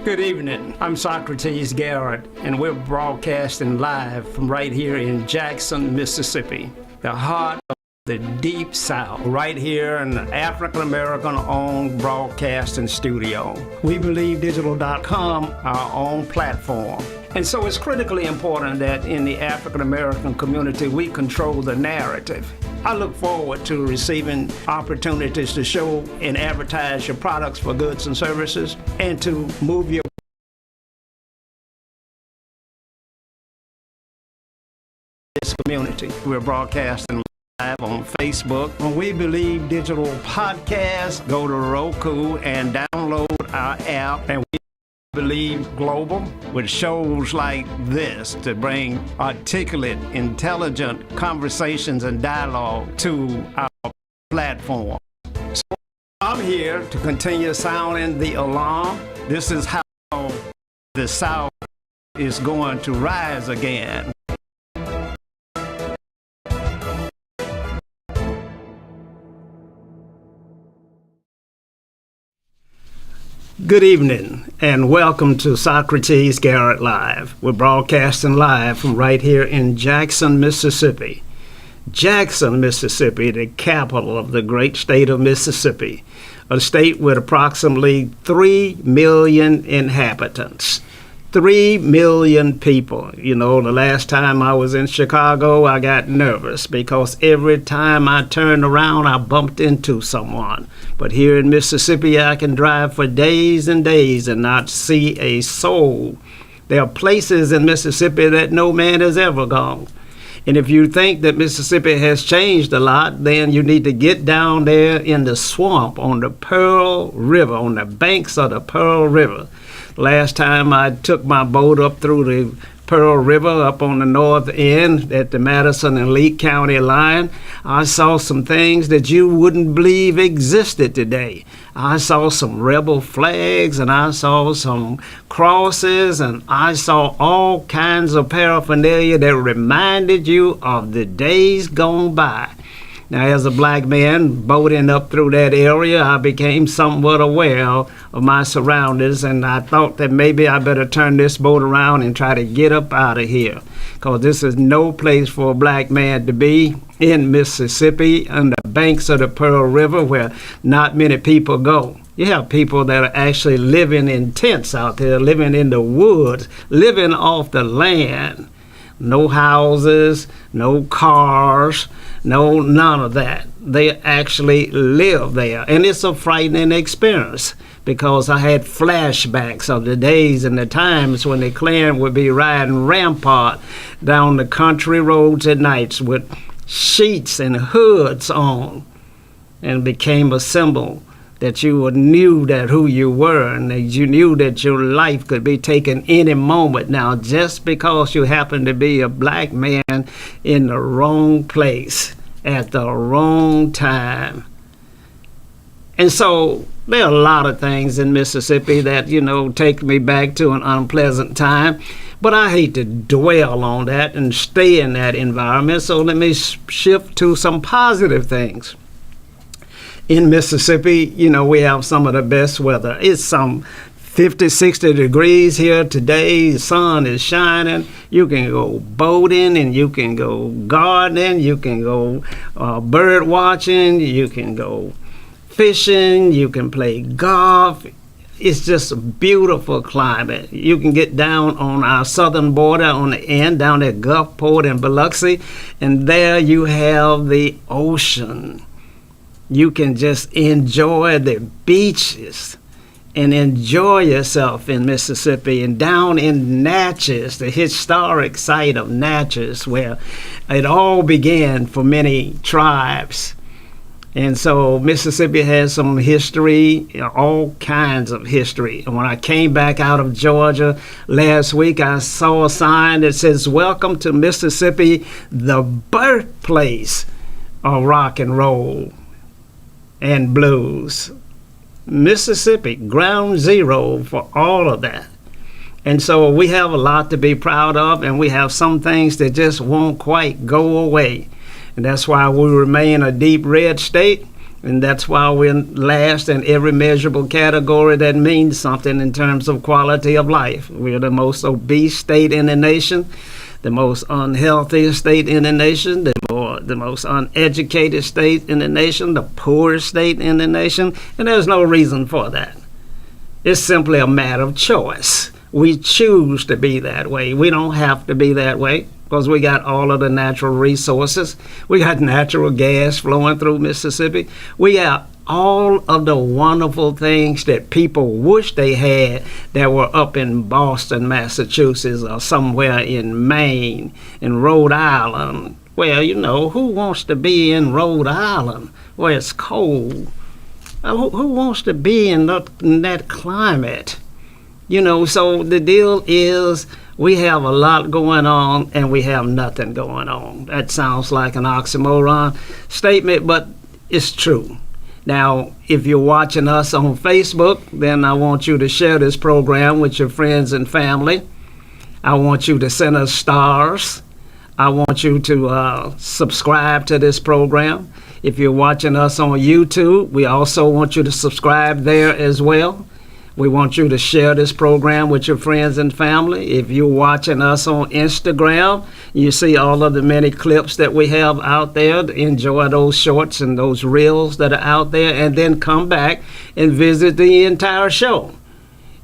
Good evening. I'm Socrates, Garrett, and we're broadcasting live from right here in Jackson, Mississippi, the heart of the Deep South, right here in the African-American-owned broadcasting studio. We believe digital.com, our own platform. And so it's critically important that in the African-American community, we control the narrative. I look forward to receiving opportunities to show and advertise your products for goods and services and to move your community. We're broadcasting live on Facebook. When We Believe Digital Podcast, go to Roku and download our app, and We Believe Global with shows like this to bring articulate, intelligent conversations and dialogue to our platform. So I'm here to continue sounding the alarm. This is how the South is going to rise again. Good evening, and welcome to Socrates Garrett Live. We're broadcasting live from right here in Jackson, Mississippi. Jackson, Mississippi, the capital of the great state of Mississippi, a state with approximately 3 million inhabitants. 3 million people. You know, the last time I was in Chicago, I got nervous because every time I turned around, I bumped into someone. But here in Mississippi, I can drive for days and days and not see a soul. There are places in Mississippi that no man has ever gone. And if you think that Mississippi has changed a lot, then you need to get down there in the swamp on the Pearl River, on the banks of the Pearl River. Last time I took my boat up through the Pearl River up on the north end at the Madison and Lee County line, I saw some things that you wouldn't believe existed today. I saw some rebel flags, and I saw some crosses, and I saw all kinds of paraphernalia that reminded you of the days gone by. Now, as a black man boating up through that area, I became somewhat aware of my surroundings, and I thought that maybe I better turn this boat around and try to get up out of here, because this is no place for a black man to be in Mississippi on the banks of the Pearl River where not many people go. You have people that are actually living in tents out there, living in the woods, living off the land. No houses, no cars, none of that. They actually live there. And it's a frightening experience because I had flashbacks of the days and the times when the Klan would be riding rampart down the country roads at nights with sheets and hoods on, and became a symbol that you knew that who you were, and that you knew that your life could be taken any moment now just because you happen to be a black man in the wrong place at the wrong time. And so there are a lot of things in Mississippi that, take me back to an unpleasant time. But I hate to dwell on that and stay in that environment, so let me shift to some positive things. In Mississippi, we have some of the best weather. It's some 50, 60 degrees here today. The sun is shining. You can go boating, and you can go gardening. You can go bird watching. You can go fishing. You can play golf. It's just a beautiful climate. You can get down on our southern border on the end, down at Gulfport and Biloxi, and there you have the ocean. You can just enjoy the beaches and enjoy yourself in Mississippi, and down in Natchez, the historic site of Natchez, where it all began for many tribes. And so Mississippi has some history, all kinds of history. And when I came back out of Georgia last week, I saw a sign that says, "Welcome to Mississippi, the birthplace of rock and roll and blues." Mississippi, ground zero for all of that. And so we have a lot to be proud of, and we have some things that just won't quite go away. And that's why we remain a deep red state. And that's why we're last in every measurable category that means something in terms of quality of life. We're the most obese state in the nation, the most unhealthy state in the nation, the most uneducated state in the nation, the poorest state in the nation, and there's no reason for that. It's simply a matter of choice. We choose to be that way. We don't have to be that way because we got all of the natural resources. We got natural gas flowing through Mississippi. We got all of the wonderful things that people wish they had that were up in Boston, Massachusetts, or somewhere in Maine, in Rhode Island. Well, you know, who wants to be in Rhode Island where it's cold? Who wants to be in that climate? You know, so the deal is we have a lot going on and we have nothing going on. That sounds like an oxymoron statement, but it's true. Now, if you're watching us on Facebook, then I want you to share this program with your friends and family. I want you to send us stars. I want you to subscribe to this program. If you're watching us on YouTube, we also want you to subscribe there as well. We want you to share this program with your friends and family. If you're watching us on Instagram, you see all of the many clips that we have out there. Enjoy those shorts and those reels that are out there, and then come back and visit the entire show.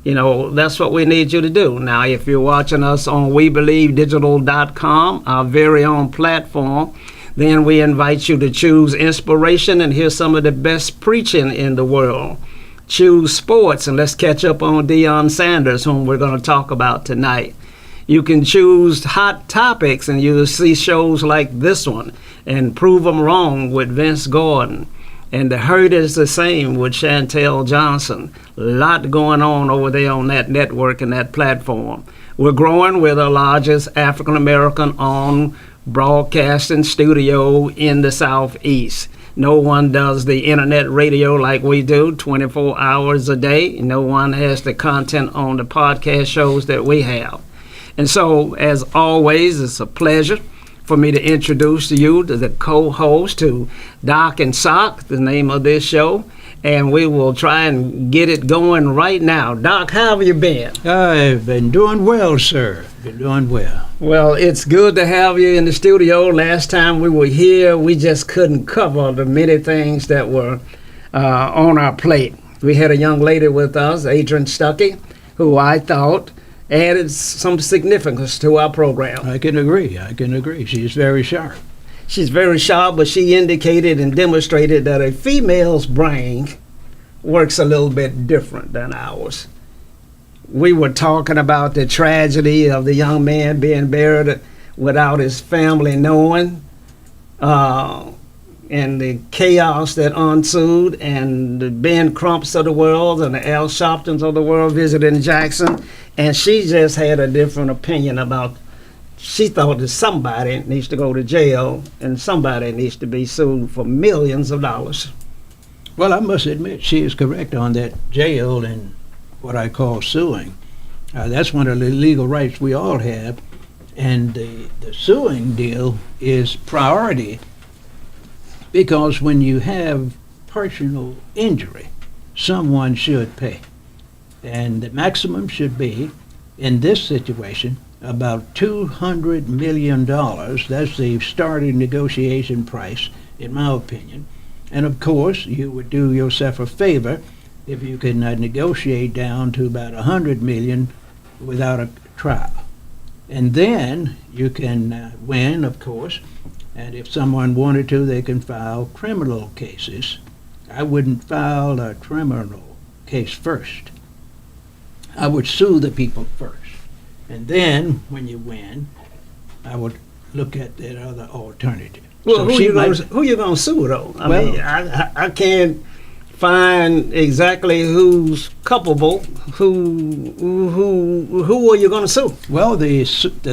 You know, that's what we need you to do. Now, if you're watching us on WeBelieveDigital.com, our very own platform, then we invite you to choose inspiration and hear some of the best preaching in the world. Choose sports, and let's catch up on Deion Sanders, whom we're going to talk about tonight. You can choose hot topics, and you'll see shows like this one, and Prove Them Wrong with Vince Gordon. And The Hurt Is the Same with Chantel Johnson. A lot going on over there on that network and that platform. We're growing. We're the largest African-American owned broadcasting studio in the Southeast. No one does the internet radio like we do 24 hours a day. No one has the content on the podcast shows that we have. And so, as always, it's a pleasure for me to introduce to you to the co-host, to Doc and Sock, the name of this show. And we will try and get it going right now. Doc, how have you been? I've been doing well, sir. Been doing well. Well, it's good to have you in the studio. Last time we were here, we just couldn't cover the many things that were on our plate. We had a young lady with us, Adrian Stuckey, who I thought added some significance to our program. I can agree. She's very sharp. She's very sharp, but she indicated and demonstrated that a female's brain works a little bit different than ours. We were talking about the tragedy of the young man being buried without his family knowing, and the chaos that ensued, and the Ben Crumps of the world and the Al Sharptons of the world visiting Jackson, and she just had a different opinion about. She thought that somebody needs to go to jail and somebody needs to be sued for millions of dollars. Well, I must admit she is correct on that jail and what I call suing. That's one of the legal rights we all have. And the suing deal is priority because when you have personal injury, someone should pay. And the maximum should be, in this situation, about $200 million. That's the starting negotiation price, in my opinion. And of course, you would do yourself a favor if you could negotiate down to about $100 million without a trial. And then you can win, of course. And if someone wanted to, they can file criminal cases. I wouldn't file a criminal case first. I would sue the people first. And then, when you win, I would look at that other alternative. Well, So who you gonna sue though? I Well- mean, I can't find exactly who's culpable. Who are you gonna sue? Well, the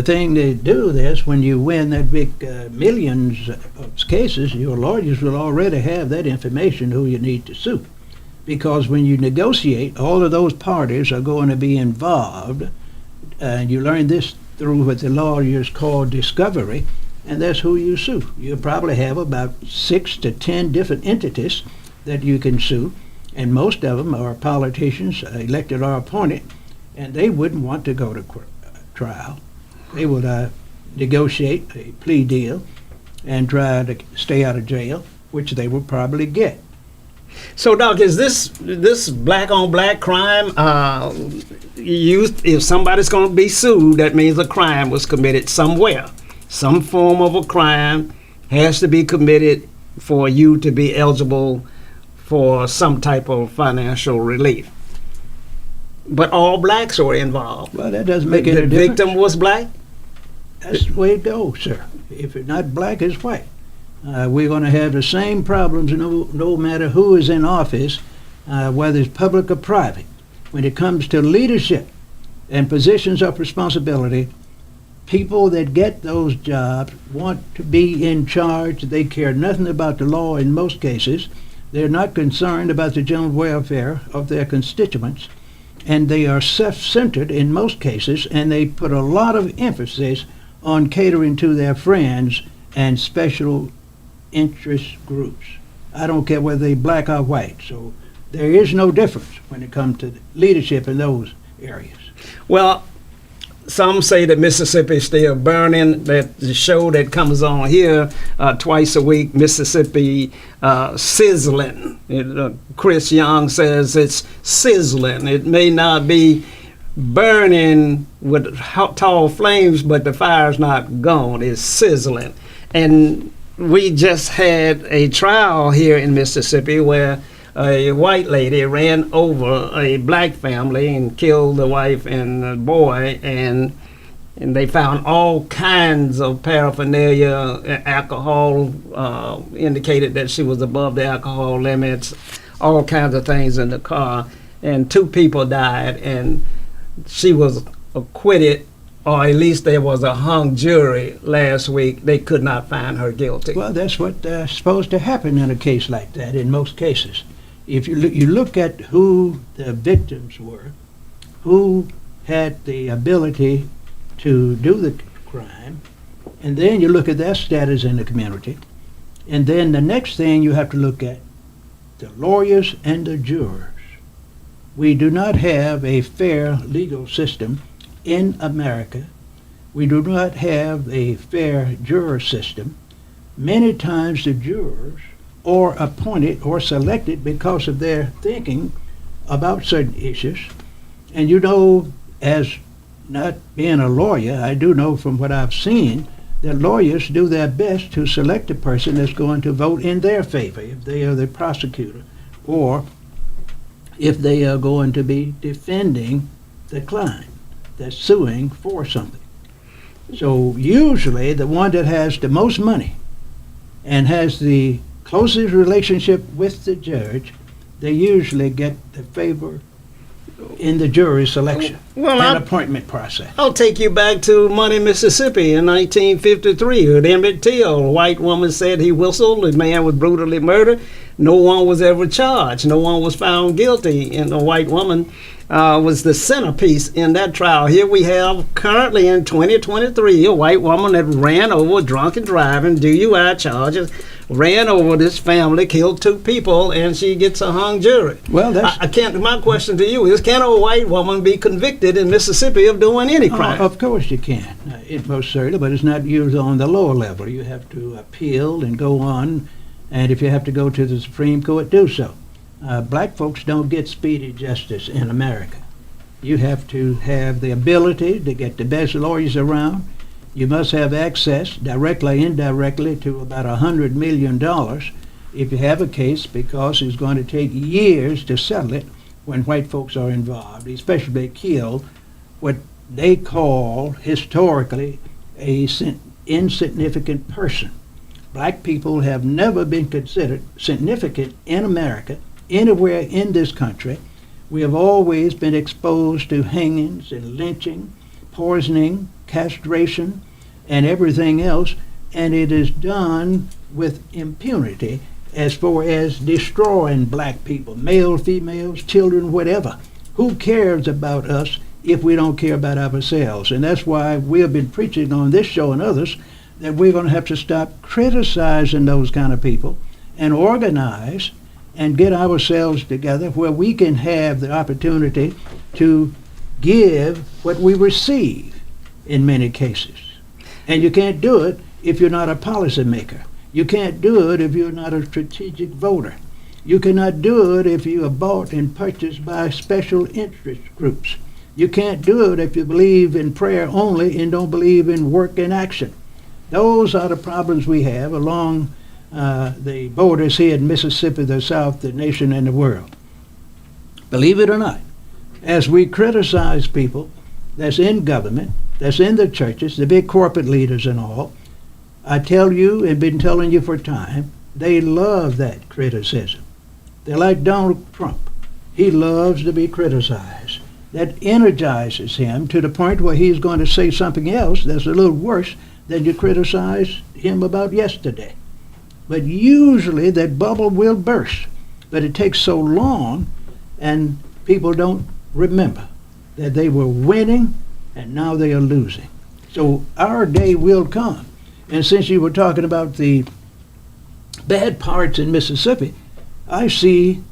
thing they do is when you win that big millions of cases, your lawyers will already have that information who you need to sue. Because when you negotiate, all of those parties are going to be involved. And you learn this through what the lawyers call discovery, and that's who you sue. You probably have about 6 to 10 different entities that you can sue, and most of them are politicians, elected or appointed, and they wouldn't want to go to trial. They would negotiate a plea deal and try to stay out of jail, which they will probably get. So, Doc, is this black on black crime used? If somebody's going to be sued, that means a crime was committed somewhere. Some form of a crime has to be committed for you to be eligible for some type of financial relief. But all blacks were involved. Well, that doesn't make any difference. The victim was black? That's the way it goes, sir. If it's not black, it's white. We're going to have the same problems no matter who is in office, whether it's public or private. When it comes to leadership and positions of responsibility, people that get those jobs want to be in charge. They care nothing about the law in most cases. They're not concerned about the general welfare of their constituents, and they are self-centered in most cases, and they put a lot of emphasis on catering to their friends and special interest groups. I don't care whether they're black or white. So there is no difference when it comes to leadership in those areas. Well, some say that Mississippi is still burning. That the show that comes on here twice a week, Mississippi Sizzling. Chris Young says it's sizzling. It may not be burning with tall flames, but the fire's not gone. It's sizzling. And we just had a trial here in Mississippi where a white lady ran over a black family and killed the wife and the boy, and they found all kinds of paraphernalia. Alcohol indicated that she was above the alcohol limits, all kinds of things in the car, and 2 people died, and she was acquitted, or at least there was a hung jury last week. They could not find her guilty. Well, that's what's supposed to happen in a case like that in most cases. If you look at who the victims were, who had the ability to do the crime, and then you look at their status in the community, and then the next thing you have to look at, the lawyers and the jurors. We do not have a fair legal system in America. We do not have a fair juror system. Many times the jurors are appointed or selected because of their thinking about certain issues. And you know, as not being a lawyer, I do know from what I've seen that lawyers do their best to select a person that's going to vote in their favor if they are the prosecutor, or if they are going to be defending the client that's suing for something. So usually the one that has the most money and has the closest relationship with the judge, they usually get the favor in the jury selection and appointment process. I'll take you back to Money, Mississippi in 1953. At Emmett Till, a white woman said he whistled. The man was brutally murdered. No one was ever charged. No one was found guilty. And the white woman was the centerpiece in that trial. Here we have currently in 2023 a white woman that ran over drunk and driving, DUI charges, ran over this family, killed 2 people, and she gets a hung jury. Well, that's I can't. My question to you is: can a white woman be convicted in Mississippi of doing any crime? Of course you can. It most certainly, but it's not usually on the lower level. You have to appeal and go on, and if you have to go to the Supreme Court, do so. Black folks don't get speedy justice in America. You have to have the ability to get the best lawyers around. You must have access, directly, indirectly, to about $100 million if you have a case, because it's going to take years to settle it when white folks are involved, especially if they kill what they call historically a insignificant person. Black people have never been considered significant in America, anywhere in this country. We have always been exposed to hangings and lynching, poisoning, castration, and everything else, and it is done with impunity as far as destroying black people, male, females, children, whatever. Who cares about us if we don't care about ourselves? And that's why we have been preaching on this show and others that we're going to have to stop criticizing those kind of people and organize and get ourselves together where we can have the opportunity to give what we receive in many cases. And you can't do it if you're not a policymaker. You can't do it if you're not a strategic voter. You cannot do it if you are bought and purchased by special interest groups. You can't do it if you believe in prayer only and don't believe in work and action. Those are the problems we have along the borders here in Mississippi, the South, the nation, and the world. Believe it or not, as we criticize people that's in government, that's in the churches, the big corporate leaders and all, I tell you and been telling you for time, they love that criticism. They're like Donald Trump. He loves to be criticized. That energizes him to the point where he's going to say something else that's a little worse than you criticized him about yesterday. But usually that bubble will burst. But it takes so long, and people don't remember that they were winning and now they are losing. So our day will come. And since you were talking about the bad parts in Mississippi, I see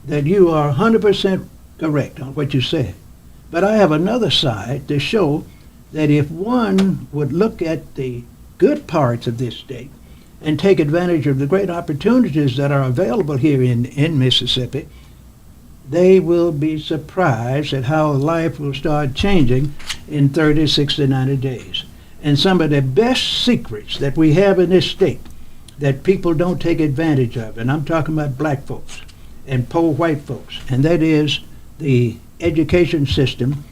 that you are 100% correct on what you said. But I have another side to show that if one would look at the good parts of this state and take advantage of the great opportunities that are available here in Mississippi, they will be surprised at how life will start changing in 30, 60, 90 days. And some of the best secrets that we have in this state that people don't take advantage of, and I'm talking about black folks and poor white folks, and that is the education system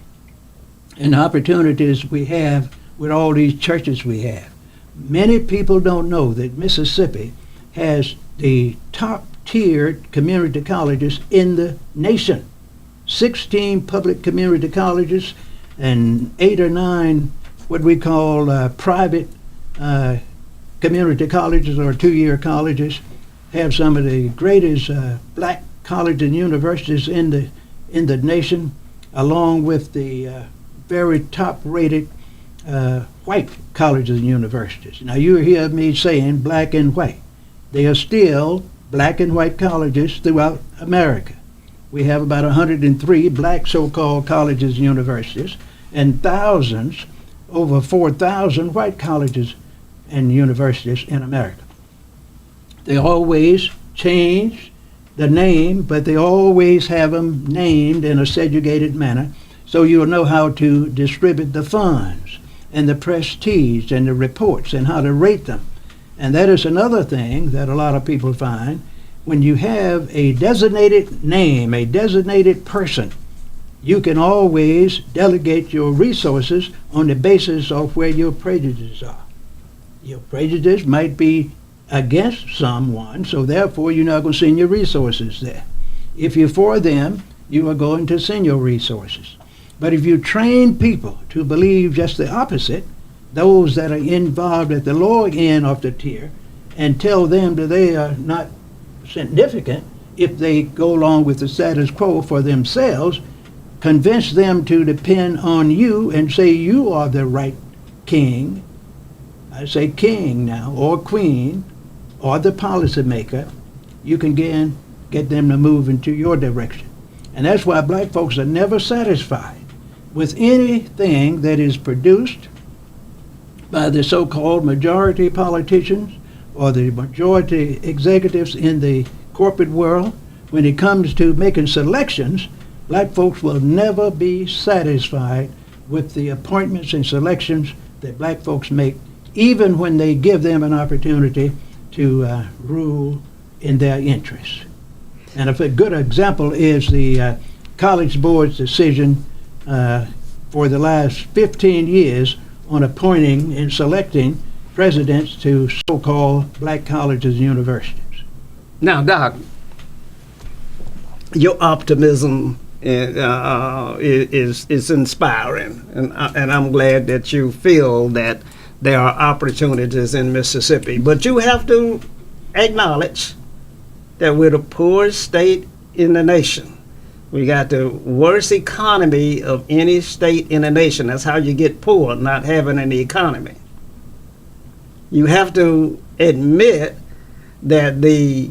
and opportunities we have with all these churches we have. Many people don't know that Mississippi has the top-tiered community colleges in the nation. 16 public community colleges and 8 or 9 what we call private community colleges or two-year colleges, have some of the greatest black colleges and universities in the nation, along with the very top-rated white colleges and universities. Now you hear me saying black and white. They are still black and white colleges throughout America. We have about 103 black so-called colleges and universities, and thousands, over 4,000 white colleges and universities in America. They always change the name, but they always have them named in a segregated manner, so you'll know how to distribute the funds and the prestige and the reports and how to rate them. And that is another thing that a lot of people find. When you have a designated name, a designated person, you can always delegate your resources on the basis of where your prejudices are. Your prejudice might be against someone, so therefore you're not going to send your resources there. If you're for them, you are going to send your resources. But if you train people to believe just the opposite, those that are involved at the lower end of the tier, and tell them that they are not significant if they go along with the status quo for themselves, convince them to depend on you and say you are the right king, I say king now, or queen, or the policymaker, you can get them to move into your direction. And that's why black folks are never satisfied with anything that is produced by the so-called majority politicians or the majority executives in the corporate world. When it comes to making selections, black folks will never be satisfied with the appointments and selections that black folks make, even when they give them an opportunity to rule in their interests. And a good example is the College Board's decision for the last 15 years on appointing and selecting presidents to so-called black colleges and universities. Now, Doc, your optimism is inspiring, and I'm glad that you feel that there are opportunities in Mississippi. But you have to acknowledge that we're the poorest state in the nation. We got the worst economy of any state in the nation. That's how you get poor, not having an economy. You have to admit that the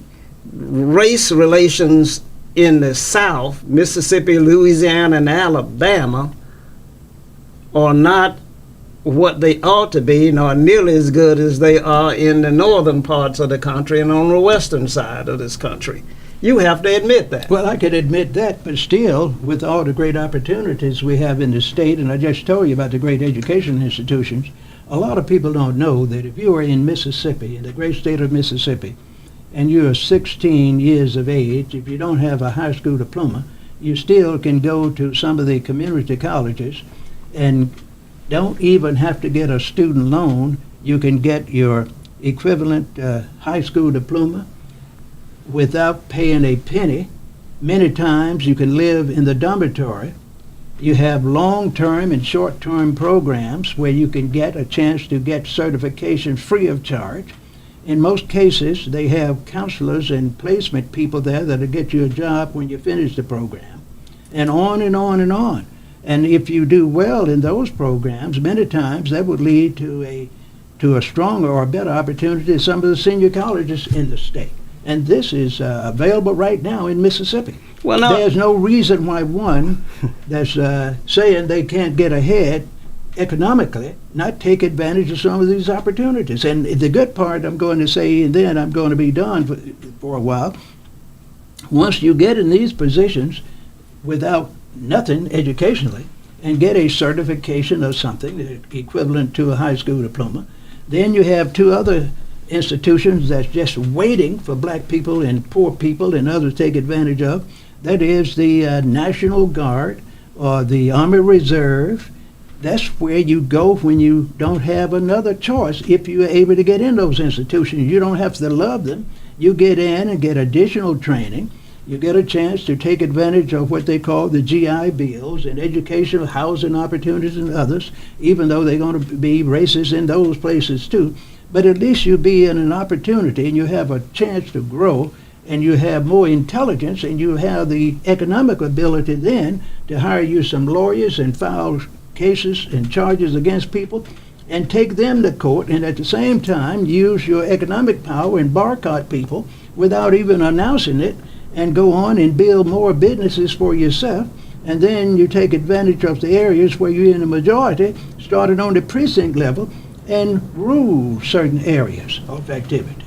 race relations in the South, Mississippi, Louisiana, and Alabama, are not what they ought to be, nor nearly as good as they are in the northern parts of the country and on the western side of this country. You have to admit that. Well, I could admit that, but still, with all the great opportunities we have in the state, and I just told you about the great education institutions, a lot of people don't know that if you are in Mississippi, in the great state of Mississippi, and you are 16 years of age, if you don't have a high school diploma, you still can go to some of the community colleges and don't even have to get a student loan. You can get your equivalent high school diploma without paying a penny. Many times you can live in the dormitory. You have long-term and short-term programs where you can get a chance to get certification free of charge. In most cases, they have counselors and placement people there that'll get you a job when you finish the program, and on and on and on. And if you do well in those programs, many times that would lead to a stronger or better opportunity at some of the senior colleges in the state. And this is available right now in Mississippi. Well, no. There's no reason why one that's saying they can't get ahead economically not take advantage of some of these opportunities. And the good part I'm going to say, and then I'm going to be done for a while, once you get in these positions without nothing educationally and get a certification of something equivalent to a high school diploma, then you have two other institutions that's just waiting for black people and poor people and others to take advantage of. That is the National Guard or the Army Reserve. That's where you go when you don't have another choice. If you're able to get in those institutions, you don't have to love them. You get in and get additional training. You get a chance to take advantage of what they call the GI Bills and educational housing opportunities and others, even though they're going to be racist in those places too. But at least you'll be in an opportunity and you have a chance to grow, and you have more intelligence, and you have the economic ability then to hire you some lawyers and file cases and charges against people and take them to court, and at the same time use your economic power and boycott people without even announcing it, and go on and build more businesses for yourself. And then you take advantage of the areas where you're in the majority, started on the precinct level, and rule certain areas of activity.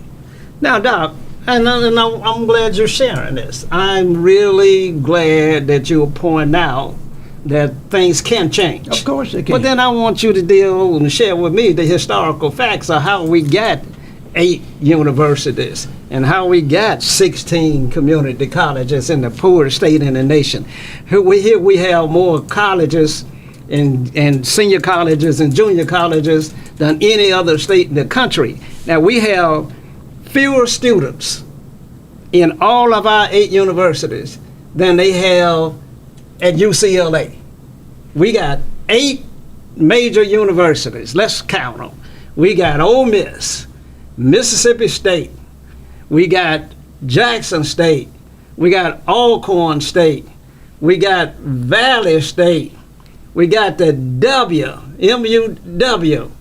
Now, Doc, and I'm glad you're sharing this. I'm really glad that you're pointing out that things can change. Of course they can. But then I want you to deal and share with me the historical facts of how we got 8 universities and how we got 16 community colleges in the poorest state in the nation. Here we have more colleges and senior colleges and junior colleges than any other state in the country. Now, we have fewer students in all of our 8 universities than they have at UCLA. We got 8 major universities. Let's count them. We got Ole Miss, Mississippi State, we got Jackson State, we got Alcorn State, we got Valley State, we got the MUW,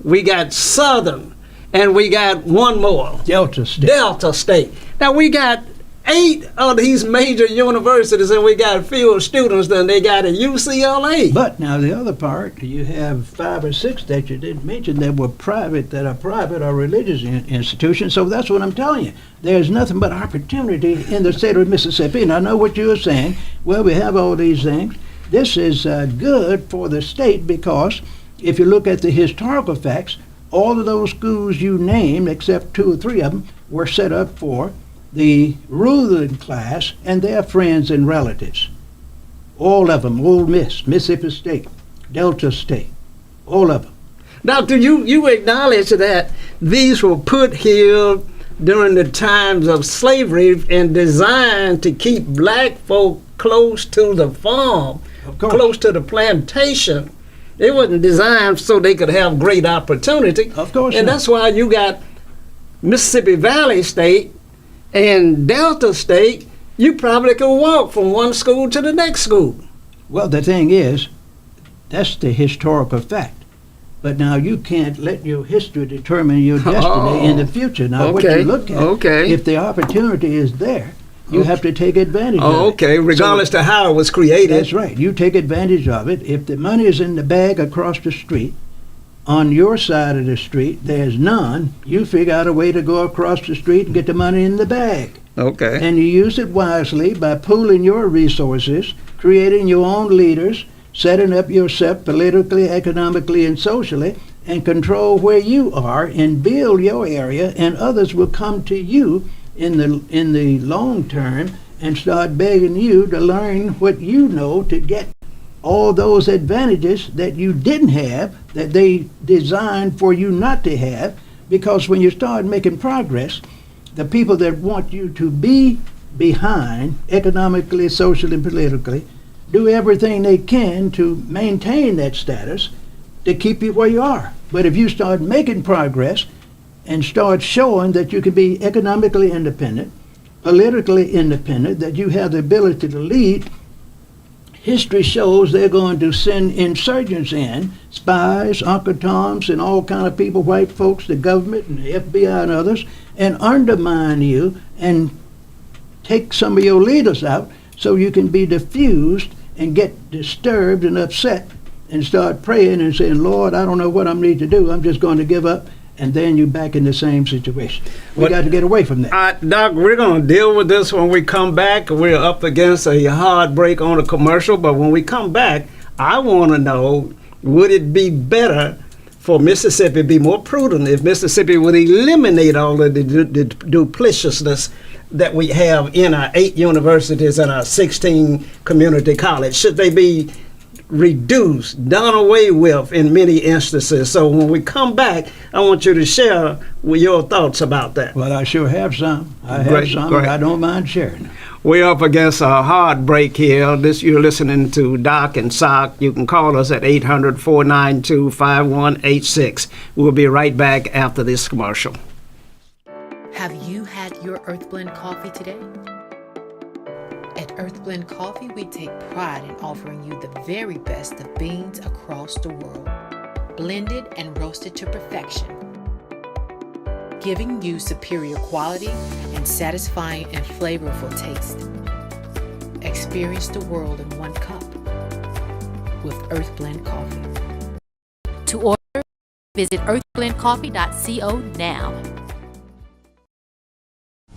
we got Southern, and we got one more, Delta State. Delta State. Now we got 8 of these major universities, and we got fewer students than they got at UCLA. But now the other part, you have 5 or 6 that you didn't mention that were private, that are private or religious institutions. So that's what I'm telling you. There's nothing but opportunity in the state of Mississippi. And I know what you are saying. Well, we have all these things. This is good for the state because if you look at the historical facts, all of those schools you named, except 2 or 3 of them, were set up for the ruling class and their friends and relatives. All of them, Ole Miss, Mississippi State, Delta State, all of them. Now, do you acknowledge that these were put here during the times of slavery and designed to keep black folk close to the farm, close to the plantation? It wasn't designed so they could have great opportunity. Of course and not. That's why you got Mississippi Valley State and Delta State. You probably could walk from one school to the next school. Well, the thing is, that's the historical fact. But now you can't let your history determine your destiny in the future. Now, what you look at, if the opportunity is there, you have to take advantage of it. Okay, regardless to how it was created. That's right. You take advantage of it. If the money is in the bag across the street, on your side of the street, there's none. You figure out a way to go across the street and get the money in the bag. Okay. And you use it wisely by pooling your resources, creating your own leaders, setting up yourself politically, economically, and socially, and control where you are and build your area, and others will come to you in the long term and start begging you to learn what you know to get all those advantages that you didn't have, that they designed for you not to have. Because when you start making progress, the people that want you to be behind economically, socially, and politically do everything they can to maintain that status to keep you where you are. But if you start making progress and start showing that you can be economically independent, politically independent, that you have the ability to lead, history shows they're going to send insurgents in, spies, Uncle Toms, and all kind of people, white folks, the government, and the FBI and others, and undermine you and take some of your leaders out so you can be diffused and get disturbed and upset and start praying and saying, Lord, I don't know what I need to do. I'm just going to give up. And then you're back in the same situation. We got to get away from that. Doc, we're going to deal with this when we come back. We're up against a hard break on a commercial. But when we come back, I want to know, would it be better for Mississippi to be more prudent if Mississippi would eliminate all of the duplicitousness that we have in our 8 universities and our 16 community colleges? Should they be reduced, done away with in many instances? So when we come back, I want you to share with your thoughts about that. Well, I sure have some. Great. And I don't mind sharing them. We're up against a hard break here. You're listening to Doc and Sock. You can call us at 800-492-5186. We'll be right back after this commercial. Have you had your Earthblend coffee today? At Earthblend Coffee, we take pride in offering you the very best of beans across the world, blended and roasted to perfection, giving you superior quality and satisfying and flavorful taste. Experience the world in one cup with Earthblend Coffee. To order, visit earthblendcoffee.co now.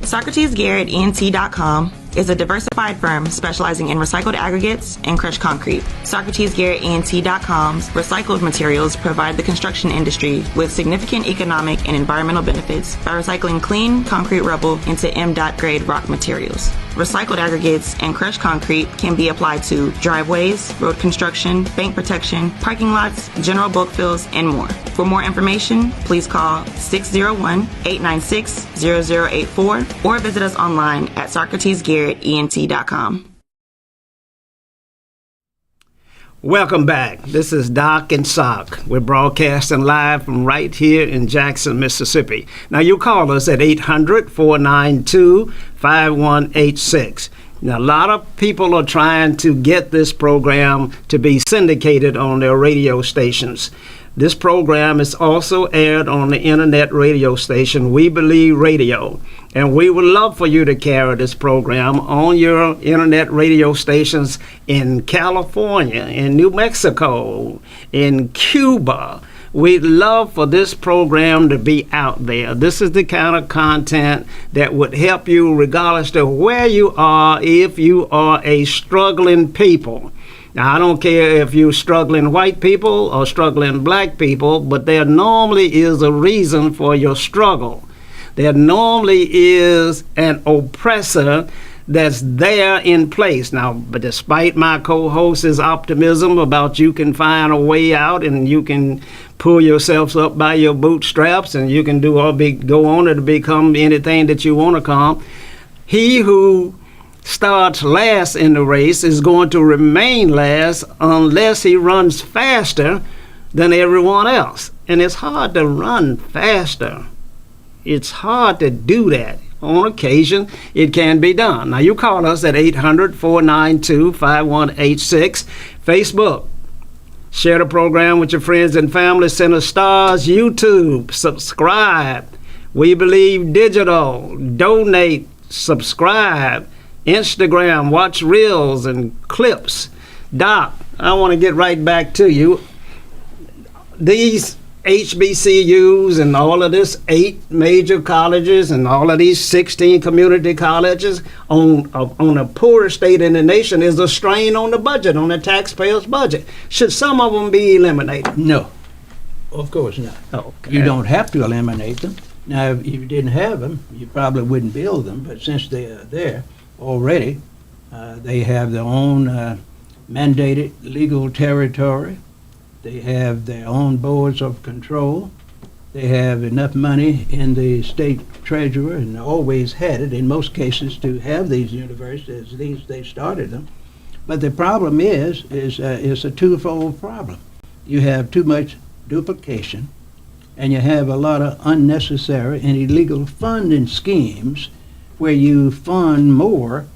Socrates Garrett ENT.com is a diversified firm specializing in recycled aggregates and crushed concrete. Socrates Garrett ENT.com's recycled materials provide the construction industry with significant economic and environmental benefits by recycling clean concrete rubble into M.Dot grade rock materials. Recycled aggregates and crushed concrete can be applied to driveways, road construction, bank protection, parking lots, general bulk fills, and more. For more information, please call 601-896-0084 or visit us online at SocratesGarrettENT.com. Welcome back. This is Doc and Sock. We're broadcasting live from right here in Jackson, Mississippi. Now, you call us at 800-492-5186. Now, a lot of people are trying to get this program to be syndicated on their radio stations. This program is also aired on the internet radio station, We Believe Radio. And we would love for you to carry this program on your internet radio stations in California, in New Mexico, in Cuba. We'd love for this program to be out there. This is the kind of content that would help you regardless of where you are, if you are a struggling people. Now, I don't care if you're struggling white people or struggling black people, but there normally is a reason for your struggle. There normally is an oppressor that's there in place. Now, but despite my co-host's optimism about you can find a way out and you can pull yourselves up by your bootstraps and you can go on to become anything that you want to come, he who starts last in the race is going to remain last unless he runs faster than everyone else. And it's hard to run faster. It's hard to do that. On occasion, it can be done. Now, you call us at 800-492-5186. Facebook, Share the program with your friends and family. Center Stars, YouTube, subscribe. We Believe Digital, donate, subscribe. Instagram, watch reels and clips. Doc, I want to get right back to you. These HBCUs and all of this 8 major colleges and all of these 16 community colleges on a poorer state in the nation is a strain on the budget, on the taxpayers' budget. Should some of them be eliminated? No, of course not. Okay. You don't have to eliminate them. Now, if you didn't have them, you probably wouldn't build them, but since they are there already, they have their own mandated legal territory. They have their own boards of control. They have enough money in the state treasurer, and always had it in most cases, to have these universities. They started them. But the problem is a twofold problem. You have too much duplication, and you have a lot of unnecessary and illegal funding schemes where you fund more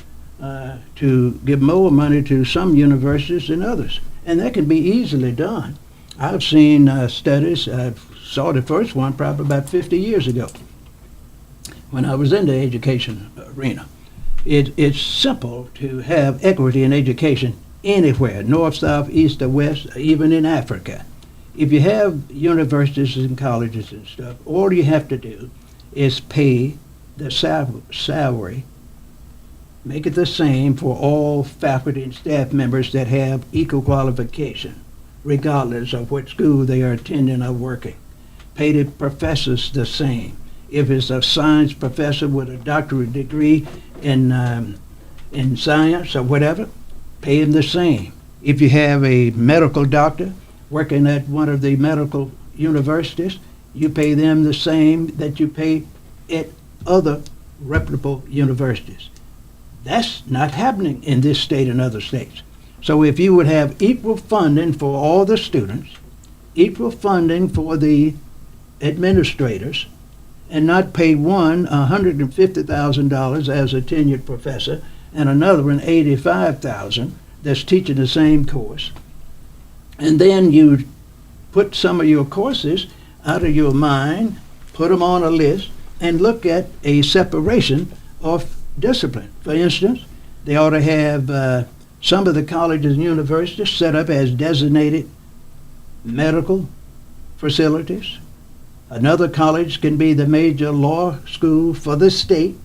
to give more money to some universities than others. And that can be easily done. I've seen studies. I saw the first one probably about 50 years ago when I was in the education arena. It's simple to have equity in education anywhere, north, south, east, or west, even in Africa. If you have universities and colleges and stuff, all you have to do is pay the salary, make it the same for all faculty and staff members that have equal qualification, regardless of what school they are attending or working. Pay the professors the same. If it's a science professor with a doctorate degree in science or whatever, pay them the same. If you have a medical doctor working at one of the medical universities, you pay them the same that you pay at other reputable universities. That's not happening in this state and other states. So if you would have equal funding for all the students, equal funding for the administrators, and not pay one $150,000 as a tenured professor and another one $85,000 that's teaching the same course, and then you put some of your courses out of your mind, put them on a list, and look at a separation of discipline. For instance, they ought to have some of the colleges and universities set up as designated medical facilities. Another college can be the major law school for the state,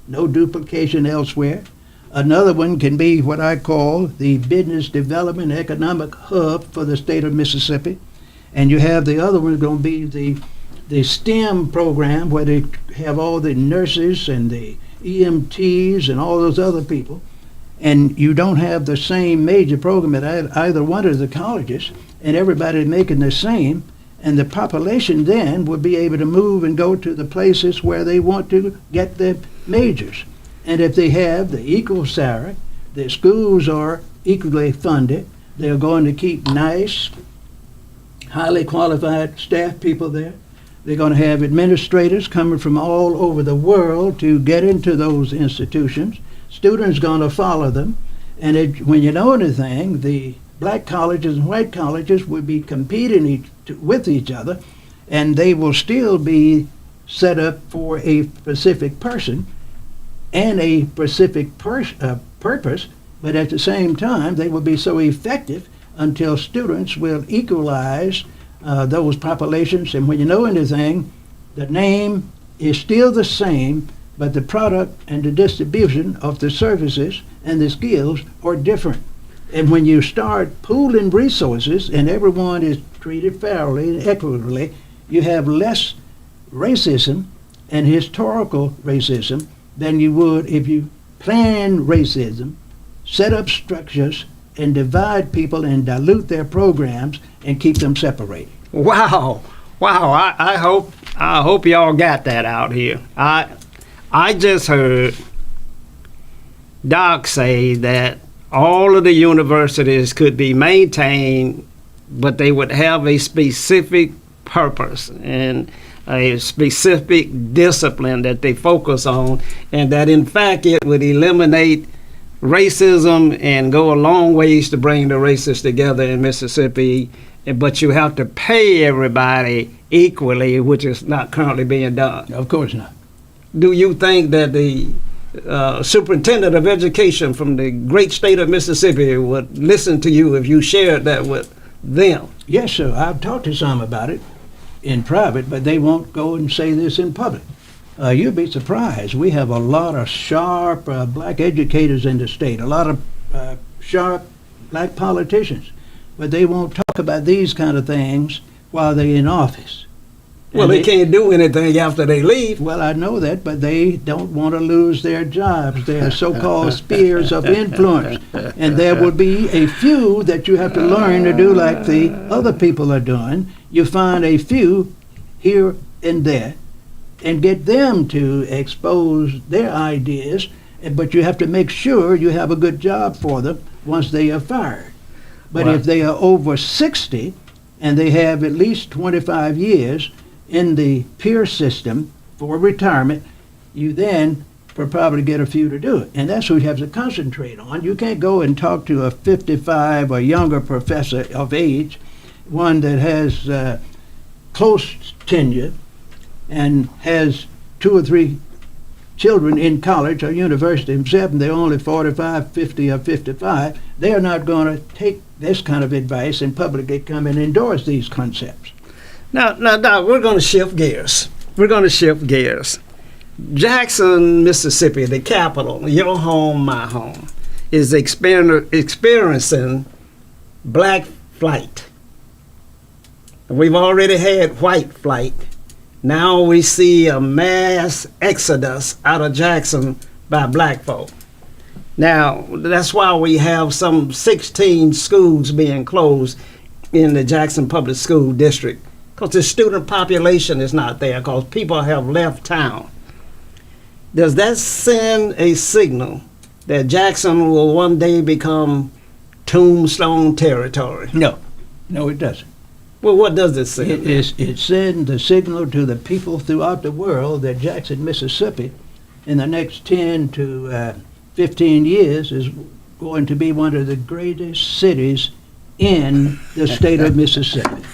no duplication elsewhere. Another one can be what I call the business development economic hub for the state of Mississippi. And you have the other one going to be the STEM program, where they have all the nurses and the EMTs and all those other people. And you don't have the same major program at either one of the colleges, and everybody making the same. And the population then would be able to move and go to the places where they want to get the majors. And if they have the equal salary, the schools are equally funded, they're going to keep nice, highly qualified staff people there. They're going to have administrators coming from all over the world to get into those institutions. Students going to follow them. And when you know anything, the black colleges and white colleges will be competing with each other, and they will still be set up for a specific person and a specific purpose, but at the same time they will be so effective until students will equalize those populations. And when you know anything, the name is still the same, but the product and the distribution of the services and the skills are different. And when you start pooling resources and everyone is treated fairly and equitably, you have less racism and historical racism than you would if you plan racism, set up structures, and divide people and dilute their programs and keep them separated. Wow. I hope y'all got that out here. I just heard Doc say that all of the universities could be maintained, but they would have a specific purpose and a specific discipline that they focus on, and that in fact it would eliminate racism and go a long ways to bring the races together in Mississippi, but you have to pay everybody equally, which is not currently being done. Of course not. Do you think that the superintendent of education from the great state of Mississippi would listen to you if you shared that with them? Yes, sir. I've talked to some about it in private, but they won't go and say this in public. You'll be surprised. We have a lot of sharp black educators in the state, a lot of sharp black politicians, but they won't talk about these kind of things while they're in office. Well, they can't do anything after they leave. Well, I know that, but they don't want to lose their jobs. They are so-called spheres of influence. And there will be a few that you have to learn to do like the other people are doing. You find a few here and there and get them to expose their ideas, but you have to make sure you have a good job for them once they are fired. But Wow. if they are over 60 and they have at least 25 years in the peer system for retirement, you then will probably get a few to do it. And that's what you have to concentrate on. You can't go and talk to a 55 or younger professor of age, one that has close tenure and has 2 or 3 children in college or university himself, and they're only 45, 50, or 55. They're not going to take this kind of advice and publicly come and endorse these concepts. Now, Doc, we're going to shift gears. Jackson, Mississippi, the capital, your home, my home, is experiencing black flight. We've already had white flight. Now we see a mass exodus out of Jackson by black folk. Now, that's why we have some 16 schools being closed in the Jackson Public School District, because the student population is not there, because people have left town. Does that send a signal that Jackson will one day become tombstone territory? No, it doesn't. Well, what does it say? It sends the signal to the people throughout the world that Jackson, Mississippi, in the next 10 to 15 years is going to be one of the greatest cities in the state of Mississippi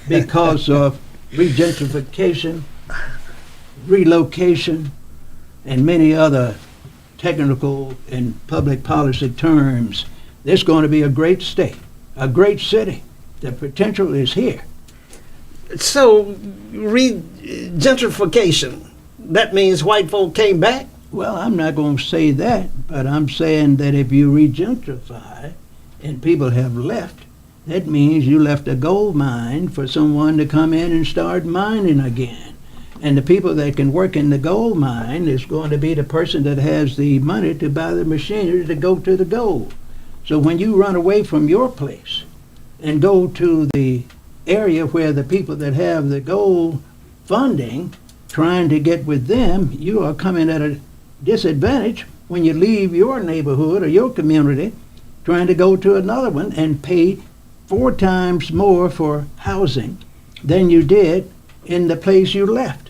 because of regentrification, relocation, and many other technical and public policy terms. This is going to be a great state, a great city. The potential is here. So, gentrification, that means white folk came back? Well, I'm not going to say that, but I'm saying that if you regentrify and people have left, that means you left a gold mine for someone to come in and start mining again. And the people that can work in the gold mine is going to be the person that has the money to buy the machinery to go to the gold. So when you run away from your place and go to the area where the people that have the gold funding, trying to get with them, you are coming at a disadvantage when you leave your neighborhood or your community, trying to go to another one and pay 4 times more for housing than you did in the place you left.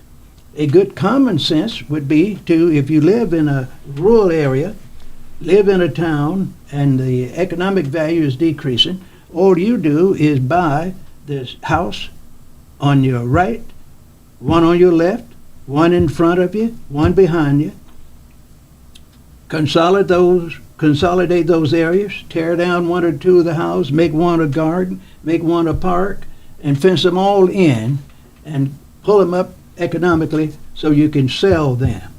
A good common sense would be to, if you live in a rural area, live in a town, and the economic value is decreasing, all you do is buy this house on your right, one on your left, one in front of you, one behind you. Consolidate those areas, tear down 1 or 2 of the houses, make one a garden, make one a park, and fence them all in and pull them up economically so you can sell them.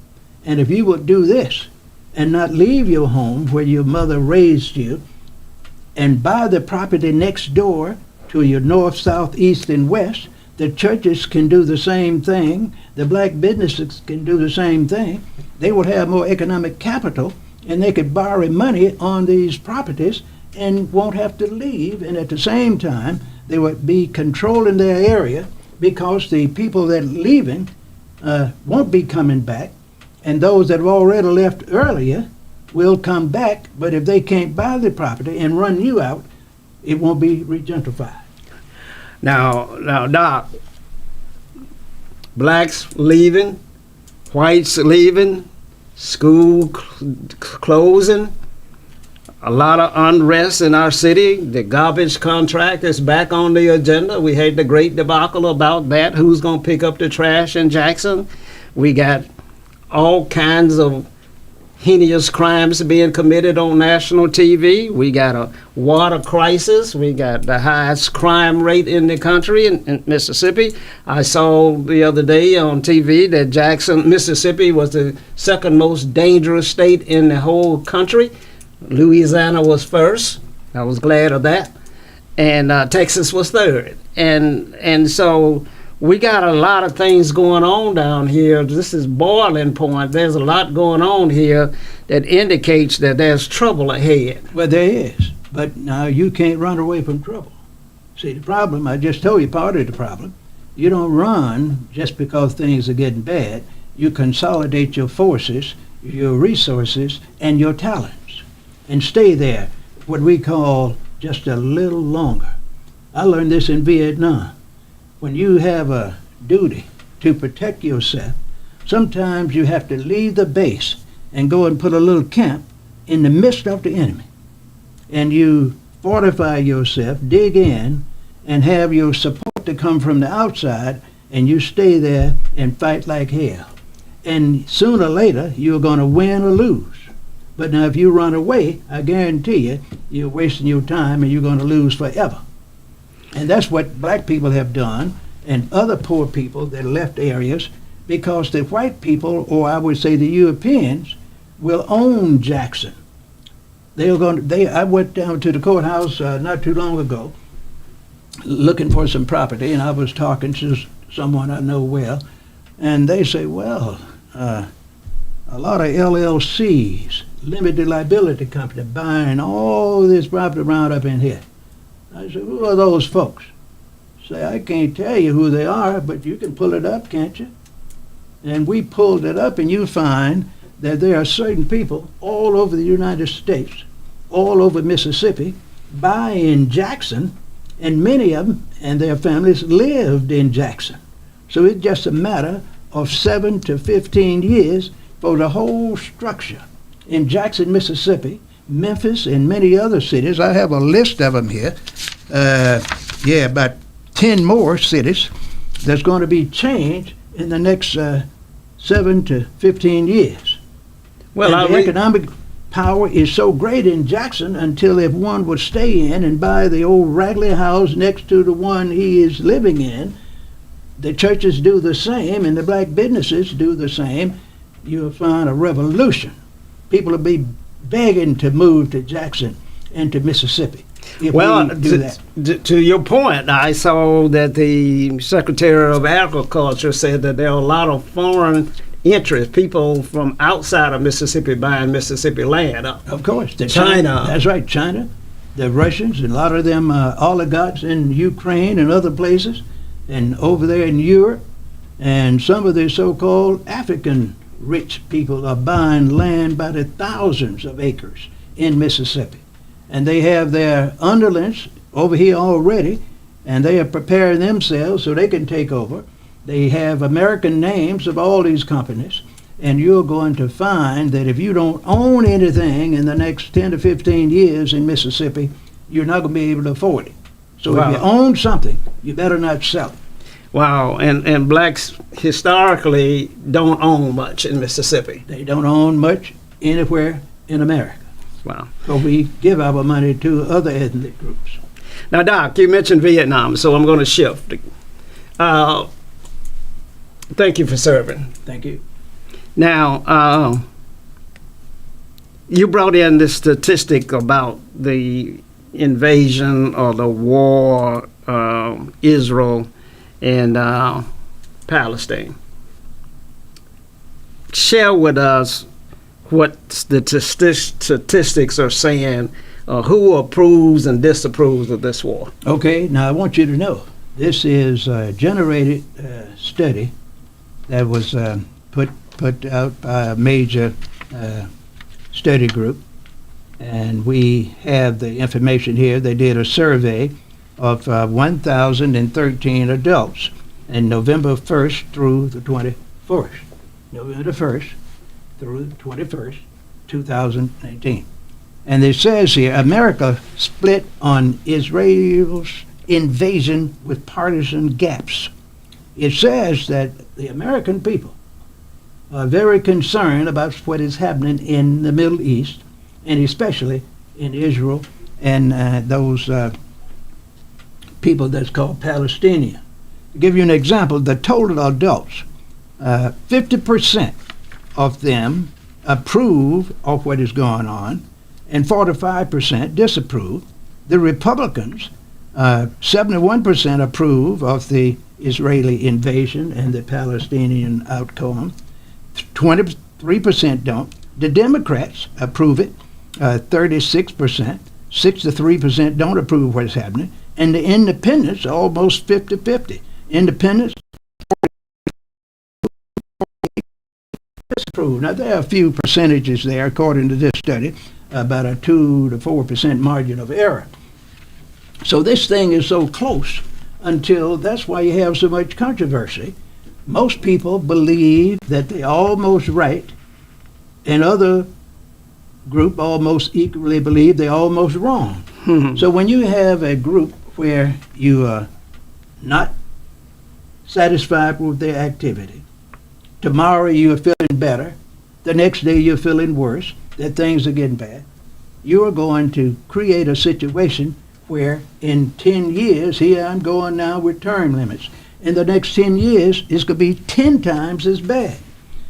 And if you would do this and not leave your home where your mother raised you and buy the property next door to your north, south, east, and west, the churches can do the same thing. The black businesses can do the same thing. They will have more economic capital, and they could borrow money on these properties and won't have to leave. And at the same time, they would be controlling their area because the people that are leaving won't be coming back, and those that have already left earlier will come back. But if they can't buy the property and run you out, it won't be regentrified. Now, Doc, blacks leaving, whites leaving, school closing. a lot of unrest in our city. The garbage contract is back on the agenda. We had the great debacle about that. Who's going to pick up the trash in Jackson? We got all kinds of heinous crimes being committed on national TV. We got a water crisis. We got the highest crime rate in the country in Mississippi. I saw the other day on TV that Jackson, Mississippi was the second most dangerous state in the whole country. Louisiana was first. I was glad of that. And Texas was third. And so we got a lot of things going on down here. This is boiling point. There's a lot going on here that indicates that there's trouble ahead. Well, there is. But now you can't run away from trouble. See, the problem, I just told you part of the problem. You don't run just because things are getting bad. You consolidate your forces, your resources, and your talents, and stay there, what we call just a little longer. I learned this in Vietnam. When you have a duty to protect yourself, sometimes you have to leave the base and go and put a little camp in the midst of the enemy. And you fortify yourself, dig in, and have your support to come from the outside, and you stay there and fight like hell. And sooner or later, you're going to win or lose. But now if you run away, I guarantee you, you're wasting your time and you're going to lose forever. And that's what black people have done and other poor people that left areas, because the white people, or I would say the Europeans, will own Jackson. I went down to the courthouse not too long ago looking for some property, and I was talking to someone I know well, and they say, well, a lot of LLCs, limited liability company, buying all this property around up in here. I said, who are those folks? Say, I can't tell you who they are, but you can pull it up, can't you? And we pulled it up, and you find that there are certain people all over the United States, all over Mississippi, buying Jackson, and many of them and their families lived in Jackson. So it's just a matter of 7 to 15 years for the whole structure in Jackson, Mississippi, Memphis, and many other cities. I have a list of them here. About 10 more cities that's going to be changed in the next 7 to 15 years. Well, and the economic power is so great in Jackson until if one would stay in and buy the old raggedy house next to the one he is living in, the churches do the same and the black businesses do the same, you'll find a revolution. People will be begging to move to Jackson and to Mississippi. Well, to your point, I saw that the Secretary of Agriculture said that there are a lot of foreign interest, people from outside of Mississippi buying Mississippi land. Of course. China. That's right, China. The Russians, and a lot of them oligarchs in Ukraine and other places, and over there in Europe, and some of the so-called African rich people are buying land by the thousands of acres in Mississippi. And they have their underlings over here already, and they are preparing themselves so they can take over. They have American names of all these companies, and you're going to find that if you don't own anything in the next 10 to 15 years in Mississippi, you're not going to be able to afford it. So If you own something, you better not sell it. Wow, and blacks historically don't own much in Mississippi. They don't own much anywhere in America. Wow. So we give our money to other ethnic groups. Now, Doc, you mentioned Vietnam, so I'm going to shift. Thank you for serving. Thank you. Now, you brought in this statistic about the invasion or the war, Israel and Palestine. Share with us what the statistics are saying, who approves and disapproves of this war. Okay, now I want you to know, this is a generated study that was put out by a major study group, and we have the information here. They did a survey of 1,013 adults in November 1st through the 21st. November 1st through the 21st, 2018. And it says here, America split on Israel's invasion with partisan gaps. It says that the American people are very concerned about what is happening in the Middle East, and especially in Israel and those people that's called Palestinian. To give you an example, the total adults, 50% of them approve of what is going on, and 45% disapprove. The Republicans, 71% approve of the Israeli invasion and the Palestinian outcome. 23% don't. The Democrats approve it, 36%. 63% don't approve of what's happening. And the independents, almost 50-50. Independents disapprove. Now, there are a few percentages there, according to this study, about a 2 to 4% margin of error. So this thing is so close until that's why you have so much controversy. Most people believe that they're almost right, and other group almost equally believe they're almost wrong. So when you have a group where you are not satisfied with their activity, tomorrow you're feeling better, the next day you're feeling worse, that things are getting bad, you are going to create a situation where in 10 years, here I'm going now with term limits, in the next 10 years, it's going to be 10 times as bad.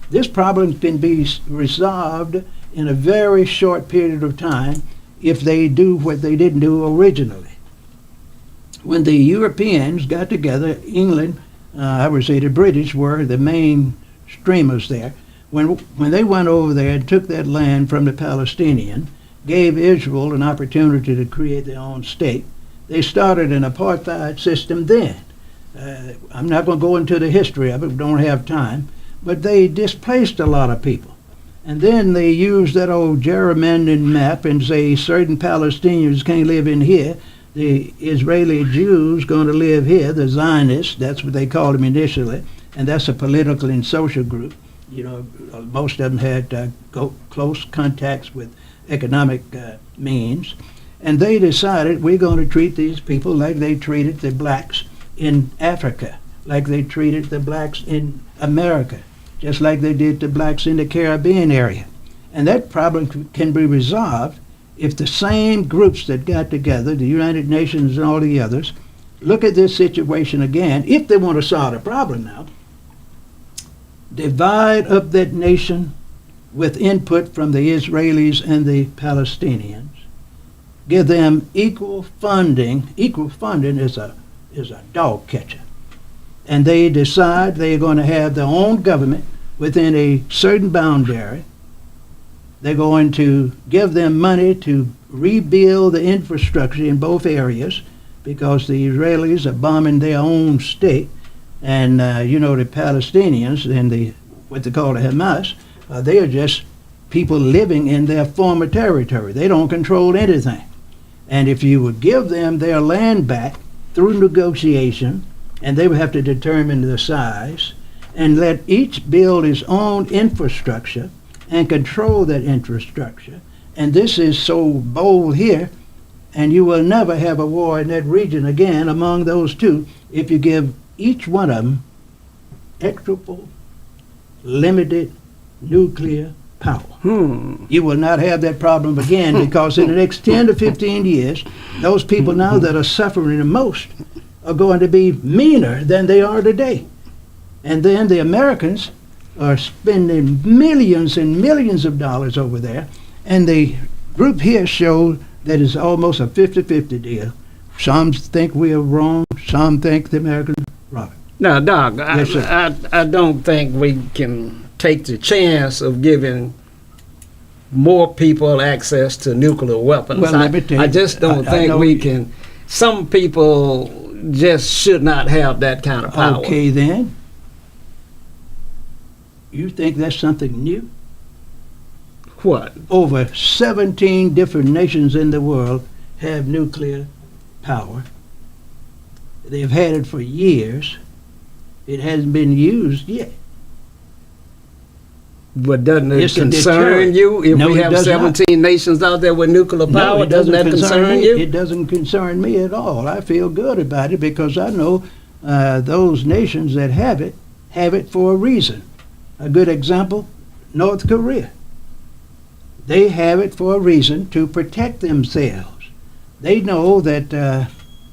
This problem can be resolved in a very short period of time if they do what they didn't do originally. When the Europeans got together, England, I would say the British were the main streamers there. When they went over there and took that land from the Palestinians, gave Israel an opportunity to create their own state, they started an apartheid system then. I'm not going to go into the history of it, we don't have time, but they displaced a lot of people. And then they used that old gerrymandering map and say certain Palestinians can't live in here, the Israeli Jews going to live here, the Zionists, that's what they called them initially, and that's a political and social group. You know, most of them had close contacts with economic means, and they decided we're going to treat these people like they treated the blacks in Africa, like they treated the blacks in America, just like they did the blacks in the Caribbean area. And that problem can be resolved if the same groups that got together, the United Nations and all the others, look at this situation again, if they want to solve the problem now, divide up that nation with input from the Israelis and the Palestinians, give them equal funding. Equal funding is a dog catcher. And they decide they're going to have their own government within a certain boundary. They're going to give them money to rebuild the infrastructure in both areas because the Israelis are bombing their own state. And, the Palestinians and what they call the Hamas, they are just people living in their former territory. They don't control anything. And if you would give them their land back through negotiation, and they would have to determine the size, and let each build its own infrastructure and control that infrastructure. And this is so bold here, and you will never have a war in that region again among those two if you give each one of them equitable, limited nuclear power. You will not have that problem again because in the next 10 to 15 years, those people now that are suffering the most are going to be meaner than they are today. And then the Americans are spending millions and millions of dollars over there, and the group here shows that it's almost a 50-50 deal. Some think we are wrong, some think the Americans are right. Now, Doc, Yes, I don't think we can take the chance of giving more people access to nuclear weapons. Well, let me tell you, I just don't think we can. Some people just should not have that kind of power. Okay, then. You think that's something new? What? Over 17 different nations in the world have nuclear power. They've had it for years. It hasn't been used yet. But doesn't it It's a concern deterrent. you if No, we it have does not. 17 nations out there with nuclear No, power? it Doesn't that concern me. you? It doesn't concern me at all. I feel good about it because I know those nations that have it for a reason. A good example, North Korea. They have it for a reason to protect themselves. They know that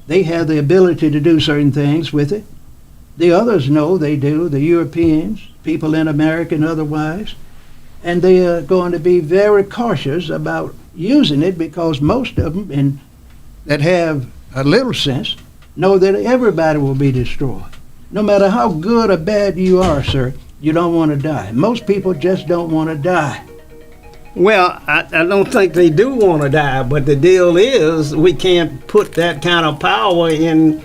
they have the ability to do certain things with it. The others know they do, the Europeans, people in America and otherwise. And they are going to be very cautious about using it because most of them that have a little sense know that everybody will be destroyed. No matter how good or bad you are, sir, you don't want to die. Most people just don't want to die. Well, I don't think they do want to die, but the deal is we can't put that kind of power in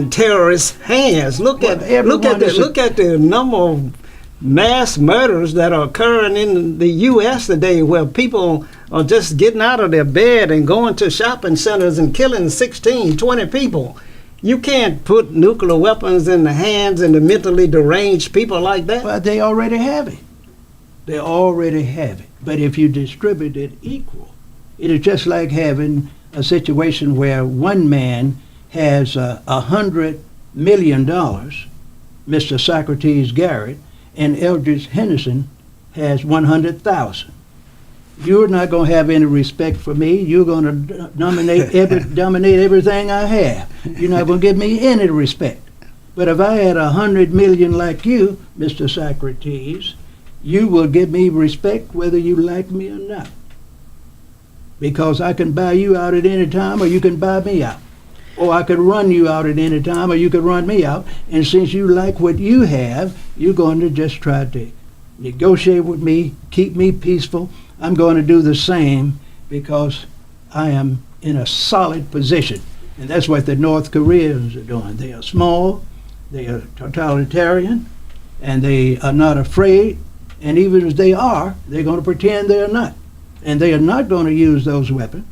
terrorist hands. Look at the number of mass murders that are occurring in the U.S. today, where people are just getting out of their bed and going to shopping centers and killing 16, 20 people. You can't put nuclear weapons in the hands of the mentally deranged people like that. But they already have it. They already have it. But if you distribute it equal, it is just like having a situation where one man has $100 million, Mr. Socrates Garrett, and Eldridge Henderson has 100,000. You're not going to have any respect for me. You're going to dominate everything I have. You're not going to give me any respect. But if I had 100 million like you, Mr. Socrates, you will give me respect whether you like me or not. Because I can buy you out at any time, or you can buy me out. Or I could run you out at any time, or you could run me out. And since you like what you have, you're going to just try to negotiate with me, keep me peaceful. I'm going to do the same because I am in a solid position. And that's what the North Koreans are doing. They are small, they are totalitarian, and they are not afraid. And even as they are, they're going to pretend they are not. And they are not going to use those weapons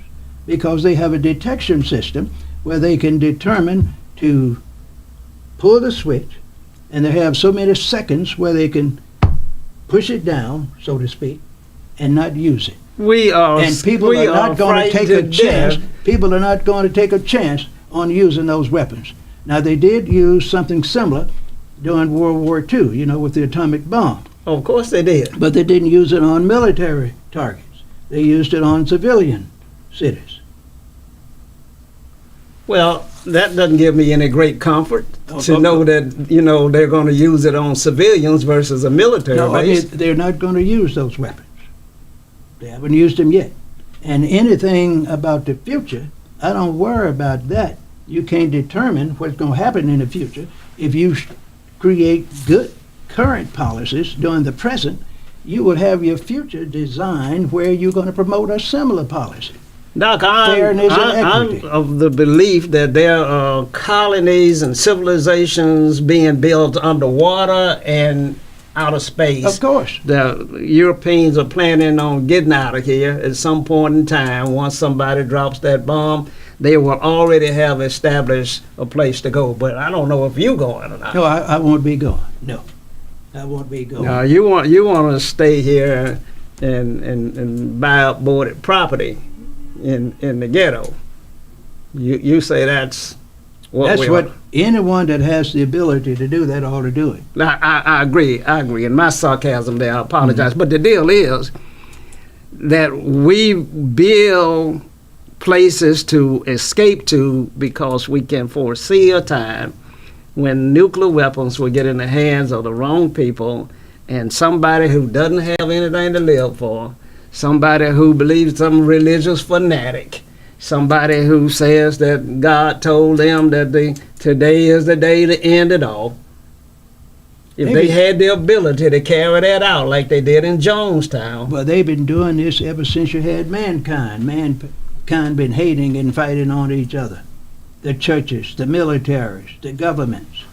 because they have a detection system where they can determine to pull the switch, and they have so many seconds where they can push it down, so to speak, and not use it. And people are not going to take a chance. People are not going to take a chance on using those weapons. Now, they did use something similar during World War II, with the atomic bomb. Of course they did. But they didn't use it on military targets. They used it on civilian cities. Well, that doesn't give me any great comfort to know that, they're going to use it on civilians versus a military base. They're not going to use those weapons. They haven't used them yet. And anything about the future, I don't worry about that. You can't determine what's going to happen in the future. If you create good current policies during the present, you will have your future designed where you're going to promote a similar policy. Doc, I'm of the belief that there are colonies and civilizations being built underwater and outer space. Of course. The Europeans are planning on getting out of here at some point in time. Once somebody drops that bomb, they will already have established a place to go. But I don't know if you're going or not. No, I won't be going. No, I won't be going. No, you want to stay here and buy up boarded property in the ghetto. You say that's what anyone that has the ability to do that ought to do it. I agree. And my sarcasm there, I apologize. But the deal is that we build places to escape to because we can foresee a time when nuclear weapons will get in the hands of the wrong people, and somebody who doesn't have anything to live for, somebody who believes some religious fanatic, somebody who says that God told them that today is the day to end it all. If they had the ability to carry that out like they did in Jonestown. Well, they've been doing this ever since you had mankind. Mankind been hating and fighting on each other. The churches, the militaries, the governments,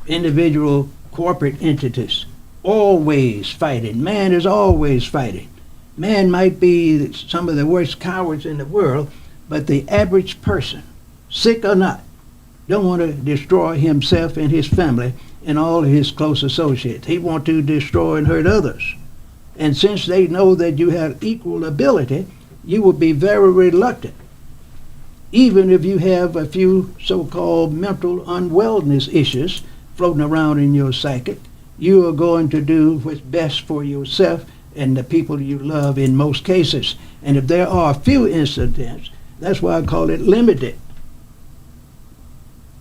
individual corporate entities, always fighting. Man is always fighting. Man might be some of the worst cowards in the world, but the average person, sick or not, don't want to destroy himself and his family and all of his close associates. He wants to destroy and hurt others. And since they know that you have equal ability, you will be very reluctant. Even if you have a few so-called mental unwellness issues floating around in your psyche, you are going to do what's best for yourself and the people you love in most cases. And if there are a few incidents, that's why I call it limited.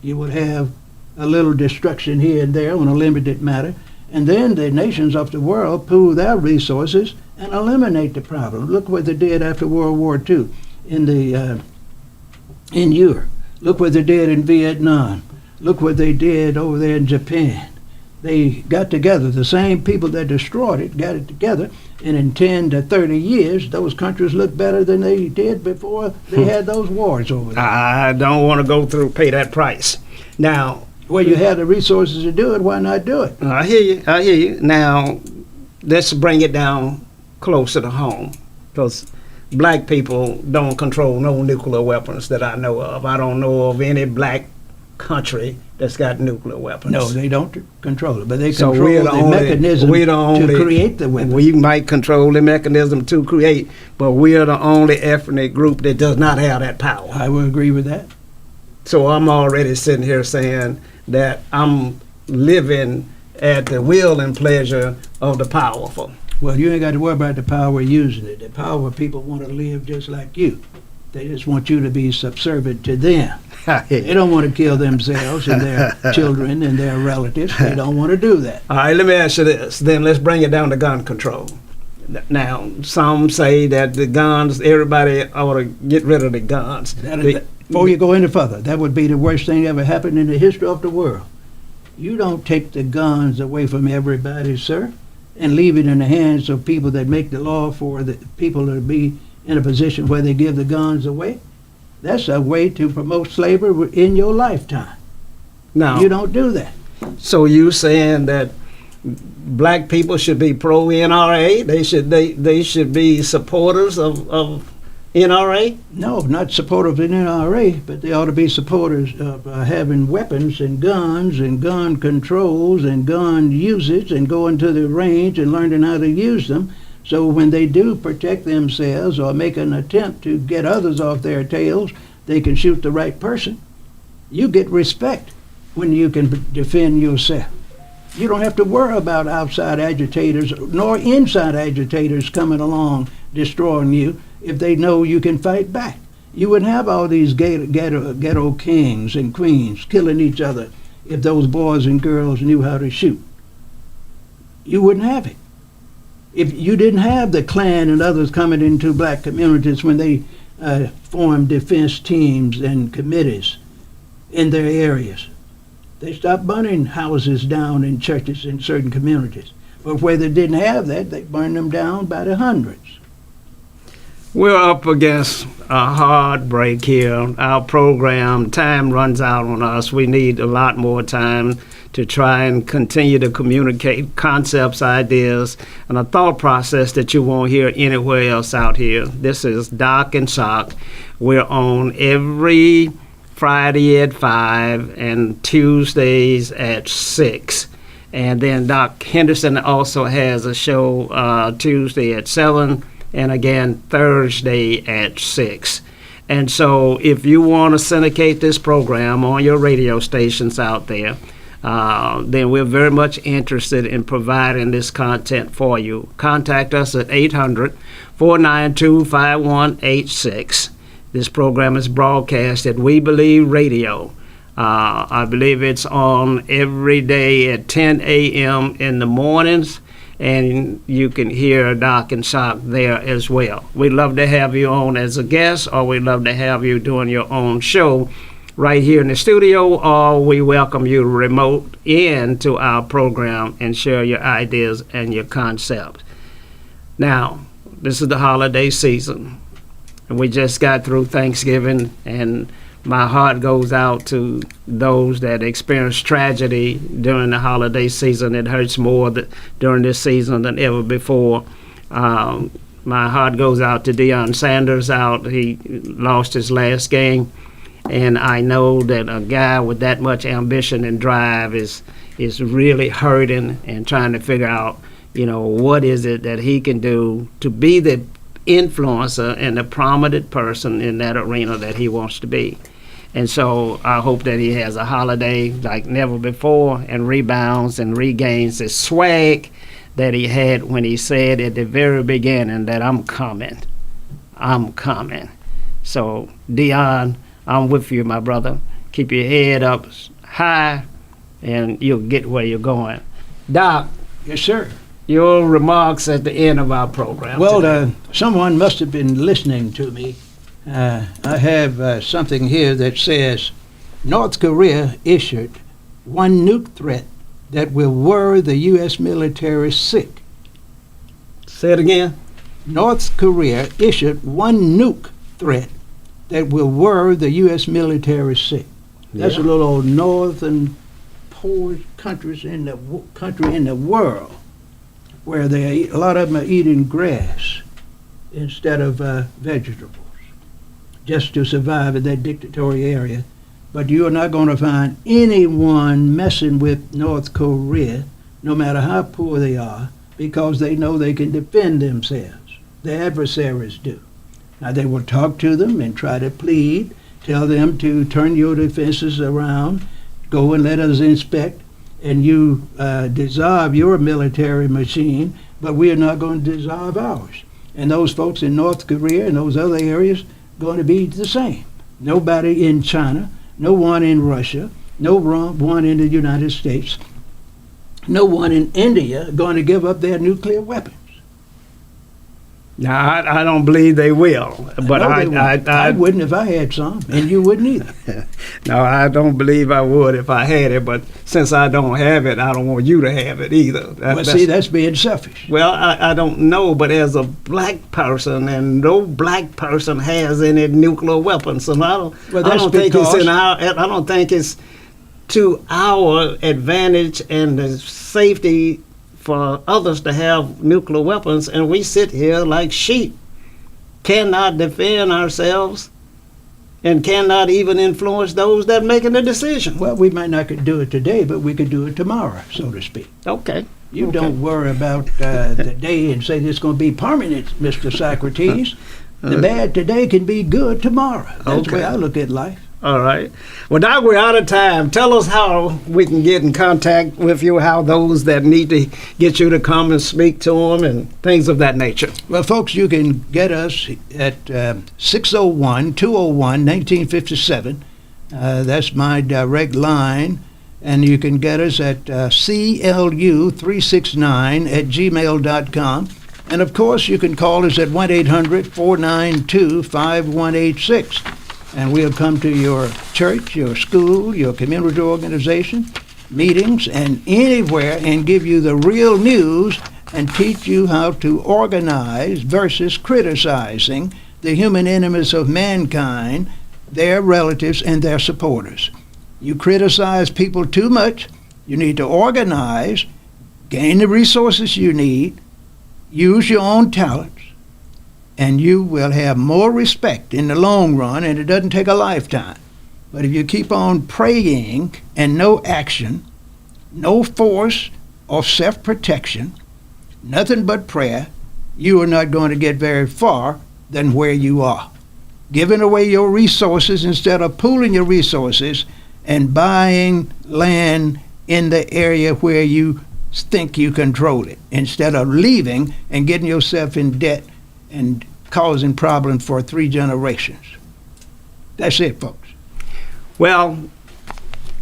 You would have a little destruction here and there on a limited matter, and then the nations of the world pool their resources and eliminate the problem. Look what they did after World War II in Europe. Look what they did in Vietnam. Look what they did over there in Japan. They got together, the same people that destroyed it got it together, and in 10 to 30 years, those countries look better than they did before they had those wars over there. I don't want to pay that price. Now, well, you have the resources to do it, why not do it? I hear you. Now, let's bring it down closer to home, because black people don't control no nuclear weapons that I know of. I don't know of any black country that's got nuclear weapons. No, they don't control it, but they So control the mechanism to create the weapon. We might control the mechanism to create, but we are the only ethnic group that does not have that power. I would agree with that. So I'm already sitting here saying that I'm living at the will and pleasure of the powerful. Well, you ain't got to worry about the power using it. The power people want to live just like you. They just want you to be subservient to them. They don't want to kill themselves and their children and their relatives. They don't want to do that. All right, let me ask you this. Then let's bring it down to gun control. Now, some say that the guns, everybody ought to get rid of the guns. Before you go any further, that would be the worst thing ever happened in the history of the world. You don't take the guns away from everybody, sir, and leave it in the hands of people that make the law for the people to be in a position where they give the guns away. That's a way to promote slavery in your lifetime. Now, you don't do that. So you saying that black people should be pro NRA? They should be supporters of NRA? No, not supporters of NRA, but they ought to be supporters of having weapons and gun controls and gun usage and going to the range and learning how to use them. So when they do protect themselves or make an attempt to get others off their tails, they can shoot the right person. You get respect when you can defend yourself. You don't have to worry about outside agitators nor inside agitators coming along destroying you if they know you can fight back. You wouldn't have all these ghetto kings and queens killing each other if those boys and girls knew how to shoot. You wouldn't have it. If you didn't have the Klan and others coming into black communities when they formed defense teams and committees in their areas. They stopped burning houses down in churches in certain communities. But where they didn't have that, they burned them down by the hundreds. We're up against a hard break here. Our program, time runs out on us. We need a lot more time to try and continue to communicate concepts, ideas, and a thought process that you won't hear anywhere else out here. This is Doc and Sock. We're on every Friday at 5 and Tuesdays at 6. And then Doc Henderson also has a show Tuesday at 7 and again Thursday at 6. And so if you want to syndicate this program on your radio stations out there, then we're very much interested in providing this content for you. Contact us at 800-492-5186. This program is broadcast at We Believe Radio. I believe it's on every day at 10 a.m. in the mornings, and you can hear Doc and Sock there as well. We'd love to have you on as a guest, or we'd love to have you doing your own show right here in the studio, or we welcome you remote into our program and share your ideas and your concepts. Now, this is the holiday season, and we just got through Thanksgiving, and my heart goes out to those that experience tragedy during the holiday season. It hurts more during this season than ever before. My heart goes out to Deion Sanders He lost his last game. And I know that a guy with that much ambition and drive is is really hurting and trying to figure out, what is it that he can do to be the influencer and the prominent person in that arena that he wants to be. And so I hope that he has a holiday like never before and rebounds and regains the swag that he had when he said at the very beginning that I'm coming. So, Dion, I'm with you, my brother. Keep your head up high and you'll get where you're going. Doc. Yes, sir. Your remarks at the end of our program. Well, someone must have been listening to me. I have something here that says North Korea issued one nuke threat that will worry the U.S. military sick. Say it again. North Korea issued one nuke threat that will worry the U.S. military sick. That's a little old northern poor countries in the country in the world where a lot of them are eating grass instead of vegetables, just to survive in that dictatorial area. But you are not going to find anyone messing with North Korea, no matter how poor they are, because they know they can defend themselves. The adversaries do. Now they will talk to them and try to plead, tell them to turn your defenses around, go and let us inspect, and you dissolve your military machine, but we are not going to dissolve ours. And those folks in North Korea and those other areas going to be the same. Nobody in China, no one in Russia, no one in the United States, no one in India going to give up their nuclear weapons. Now, I don't believe they will, but I wouldn't if I had some, and you wouldn't either. No, I don't believe I would if I had it, but since I don't have it, I don't want you to have it either. That's being selfish. Well, I don't know, but as a black person, and no black person has any nuclear weapons, so I don't think it's to our advantage and the safety for others to have nuclear weapons, and we sit here like sheep, cannot defend ourselves, and cannot even influence those that are making the decision. Well, we might not could do it today, but we could do it tomorrow, so to speak. Okay. You don't worry about the day and say it's going to be permanent, Mr. Socrates. The bad today can be good tomorrow. That's the way I look at life. All right. Well, Doc, we're out of time. Tell us how we can get in contact with you, how those that need to get you to come and speak to them and things of that nature. Well, folks, you can get us at 601-201-1957. That's my direct line. And you can get us at clu369@gmail.com. And, of course, you can call us at 1-800-492-5186. And we'll come to your church, your school, your community organization, meetings, and anywhere and give you the real news and teach you how to organize versus criticizing the human enemies of mankind, their relatives, and their supporters. You criticize people too much. You need to organize, gain the resources you need, use your own talents, and you will have more respect in the long run, and it doesn't take a lifetime. But if you keep on praying and no action, no force or self-protection, nothing but prayer, you are not going to get very far than where you are. Giving away your resources instead of pooling your resources and buying land in the area where you think you control it, instead of leaving and getting yourself in debt and causing problems for 3 generations. That's it, folks. Well,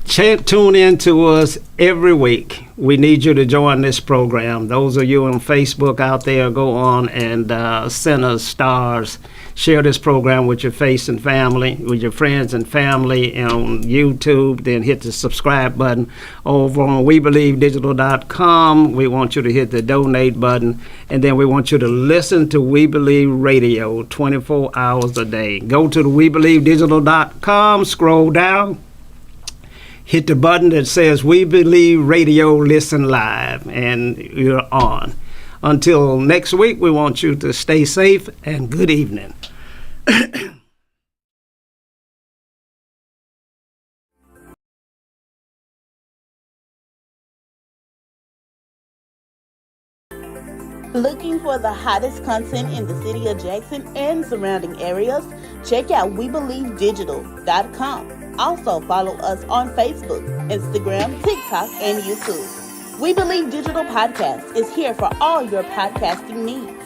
tune in to us every week. We need you to join this program. Those of you on Facebook out there, go on and send us stars. Share this program with your face and family, with your friends and family on YouTube. Then hit the subscribe button. Over on WeBelieveDigital.com, we want you to hit the donate button. And then we want you to listen to We Believe Radio 24 hours a day. Go to the WeBelieveDigital.com, scroll down, hit the button that says We Believe Radio Listen Live, and you're on. Until next week, we want you to stay safe and good evening. Looking for the hottest content in the city of Jackson and surrounding areas? Check out WeBelieveDigital.com. Also follow us on Facebook, Instagram, TikTok, and YouTube. We Believe Digital Podcast is here for all your podcasting needs.